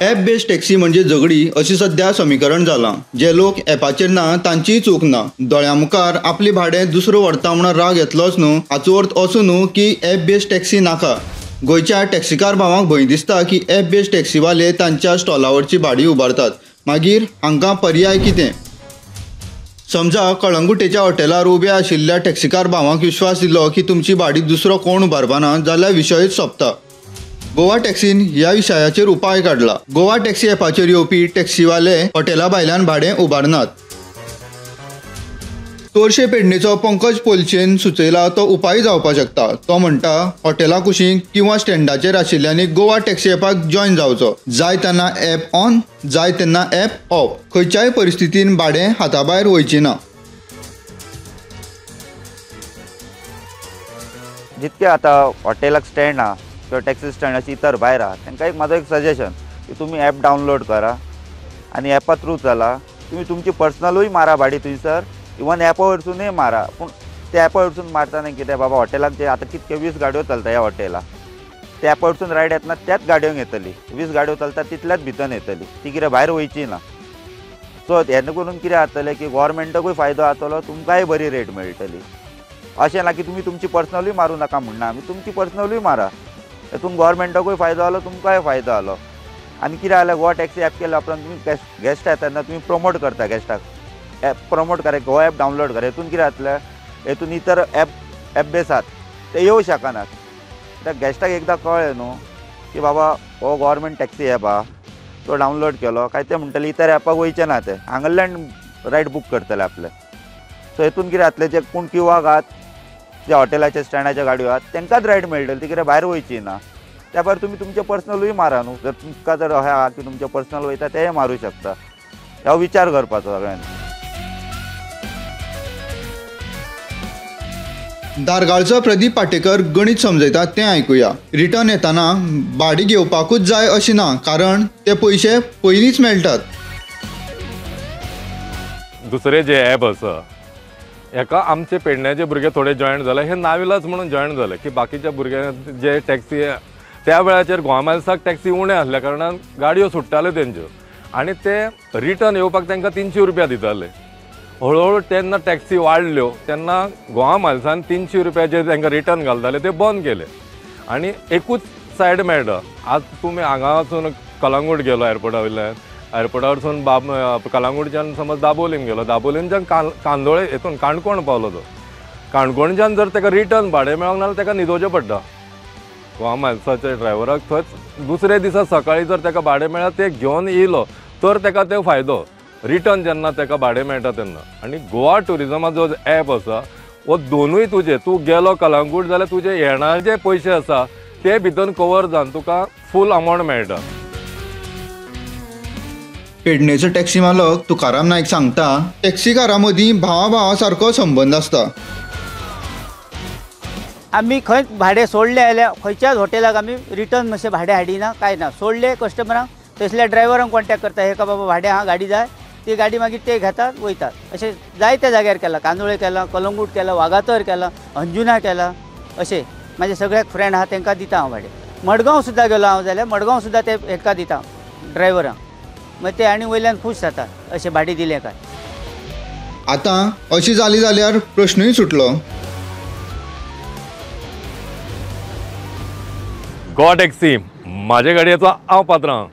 App based taxi म्हणजे झगडी अशी सध्या समीकरण जालां. जे लोक ॲपाचेर ना तांचीय चूक ना. दोळ्यां मुखार आपली भाडें दुसरो व्हरता म्हणून राग येतलोच न्हू. हाचो अर्थ असो न्हू की ॲप बेस्ड टॅक्सी नाका. गोंयच्या टॅक्सीकार भावांक भंय दिसता की ॲप बेस्ड टॅक्सीवाले तांच्या स्टॉलावरची भाडी उबारतात. मागीर हांकां पर्याय कितें? समजा कळंगुटेच्या हॉटेलार उबे आशिल्ल्या टॅक्सीकार भावांक विश्वास दिलो की तुमची भाडी दुसरो कोण उबारपाना जाल्यार विशयच सोंपता. गोवा टॅक्सीन ह्या विशयाचेर उपाय काडला. गोवा टॅक्सी ॲपाचेर येवपी टॅक्सीवाले हॉटेला भायल्यान भाडें उबारनात. चडशे पेडणेचो पंकज पोलचेन सुचयला तो उपाय जावपाक शकता. तो म्हणटा हॉटेला कुशीक किंवा स्टँडाचेर आशिल्ल्यांनी गोवा टॅक्सी ॲपाक जॉयन जावचो. जाय तेन्ना ॲप ऑन, जाय तेन्ना ॲप ऑफ. खंयच्याय परिस्थितीन भाडें हाताभायर वयचें ना. जितके आता हॉटेलाक स्टँड आहा किंवा टॅक्सी स्टँडाची इतर भायर आहा तांकां म्हाजो एक सजेशन की तुमी ॲप डावनलोड करा आनी ॲपा थ्रू चला. तुमी तुमची पर्सनलूय मारा भाडी थंयसर, इवन ॲपा वयरसूनय मारा. पूण त्या ॲपा वयरसून मारतना कितें बाबा हॉटेलाक जे आतां कितके 20 गाडयो चलता ह्या हॉटेलाक, त्या ॲपा वयरसून रायड येतना त्याच गाडयोंक येतली. 20 गाडयो चलता तितल्याच भितर येतली, ती कितें भायर वयची ना. सो हेन्ना करून कितें जातलें की गव्हर्मेंटाकूय फायदो जातलो, तुमकांय बरी रेट मेळटली. अशें ना की तुमी तुमची पर्सनलूय मारूं नाका म्हणना आमी, तुमची पर्सनलूय मारा. हेतून गव्हर्मेंटाकूय फायदो जालो, तुमकांय फायदो जालो. आनी कितें जालें गोवा टॅक्सी ॲप केल्या उपरांत तुमी गेस्ट येता तेन्ना तुमी प्रमोट करता गेस्टाक. ॲप प्रमोट करा, गोवा ॲप डावनलोड करा. हेतून कितें जातलें, हेतून इतर ॲप बेस आहात ते येवं शकनात. त्या गेस्टाक एकदां कळ्ळें न्हू की बाबा हो गव्हर्मेंट टॅक्सी ॲप आहा, तो डावनलोड केलो काय ते म्हणटले इतर ॲपाक वयचे ना, ते हांगाल्यान रायड बूक करतले आपले. सो हेतून कितें जातलें, जे कोण किंवाक आहात जे हॉटेलाच्या स्टँडाच्या गाडयो आहात तांकांच रायड मेळटली, ती कितें भायर वयची ना. त्या भायर तुमी तुमचे पर्सनलूय मारा न्हू. जर तुमकां जर अशें आहा की तुमचे पर्सनल वयता तेय मारूं शकता. हो विचार करपाचो सगळ्यांनी. दारगाळचो प्रदीप पाटेकर गणित समजयता तें आयकुया. रिटर्न येताना भाडी घेवपाकूच जाय अशें ना, कारण ते पयशे पयलींच मेळटात. दुसरे जे ॲप आसा हेका आमचे पेडण्याचे भुरगे थोडे जॉयन जाले. हे नाविलाज म्हणून जॉयन जाले की बाकीच्या भुरग्यांक जे टॅक्सी त्या वेळाचेर गोवा मायल्साक टॅक्सी उणे आसल्या कारणान गाडयो सुट्टाल्यो तेंच्यो आनी ते रिटर्न येवपाक तांकां 300 रुपया दिताले. हळूहळू तेन्ना टॅक्सी वाडल्यो तेन्ना गोवा मायल्सान 300 रुपया जे तांकां रिटर्न घालताले ते बंद केले आनी एकूच सायड मेळटा. आज तुमी हांगा वचून कलंगूट गेलो एअरपोर्टा वयल्यान, एअरपोर्टा वरसून कलंगूटच्यान समज दाबोलीम गेलो, दाबोलीमच्यान कांदोळे हेतून काणकोण पावलो तो. काणकोणच्यान जर ताका रिटर्न भाडें मेळोंक ना ताका न्हिदोवचें पडटा. गोवा मायल्साच्या ड्रायव्हराक थंयच दुसरे दिसा सकाळीं जर ताका भाडें मेळ्ळा ते घेवन येयलो तर ताका ते फायदो. रिटर्न जेन्ना ताका भाडें मेळटा तेन्ना. आनी गोवा टुरिजमाचो जो ॲप आसा हो दोनूय तुजे, तूं गेलो कलंगूट जाल्यार तुजे येणारे जे पयशे आसा ते भितर कवर जावन तुका फूल अमावंट मेळटा. पेडणेचो टॅक्सी मालक तुकाराम नायक सांगता टॅक्सीकारां मदीं भावा भावा सारको संबंद आसता. आमी खंय भाडें सोडलें जाल्यार खंयच्याच हॉटेलाक आमी रिटर्न मातशें भाडें हाडिना, कांय ना. सोडलें कस्टमरांक तसल्या ड्रायव्हरांक कॉन्टॅक्ट करता, हेका बाबा भाडें हा गाडी जाय, ती गाडी मागीर ते घेतात वयतात. अशें जायत्या जाग्यार केलां, कांदोळे केलां, कलंगूट केलां, वागातर केलां, अंजुना केलां. अशें म्हाजे सगळ्याक फ्रेंड आहा तांकां दिता हांव भाडें. मडगांव सुद्दां गेलो हांव जाल्यार मडगांव सुद्दां ते हेका दिता ड्रायव्हरांक. मागीर ते आनी वयल्यान खूश जाता अशें भाडें दिलें काय. आतां अशी जाली जाल्यार प्रश्नूय सुटलो. गोवा टॅक्सी म्हाजे गाडयेचो हांव पात्रांव.